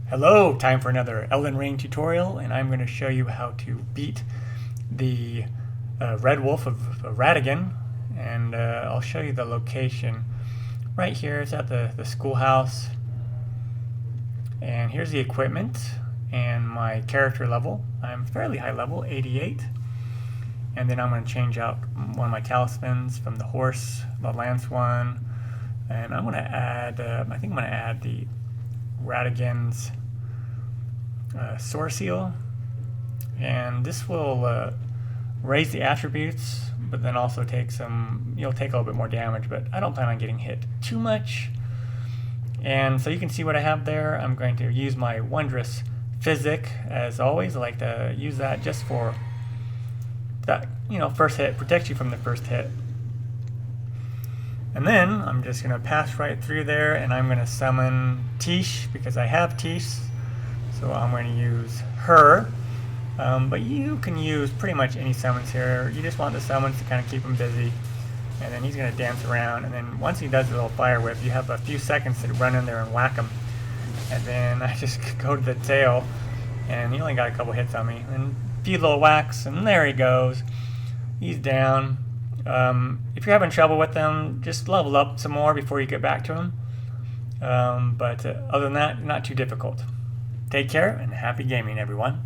Hello, time for another Elden Ring tutorial, and I'm going to show you how to beat the Red Wolf of Radagon, and I'll show you the location. Right here, it's at the schoolhouse, and here's the equipment and my character level. I'm fairly high level, 88, and then I'm going to change out one of my talismans from the horse, the lance one, and I'm going to add, I think I'm going to add the Radagon's sword seal, and this will raise the attributes, but then also take you'll take a little bit more damage, but I don't plan on getting hit too much. And so you can see what I have there. I'm going to use my wondrous physic as always. I like to use that just for that, first hit, protect you from the first hit. And then I'm just going to pass right through there, and I'm going to summon Tish because I have Tish. So I'm going to use her. But you can use pretty much any summons here. You just want the summons to kind of keep him busy. And then he's going to dance around. And then once he does the little fire whip, you have a few seconds to run in there and whack him. And then I just go to the tail. And he only got a couple hits on me. And a few little whacks, and there he goes. He's down. If you're having trouble with them, just level up some more before you get back to him. But other than that, not too difficult. Take care and happy gaming, everyone.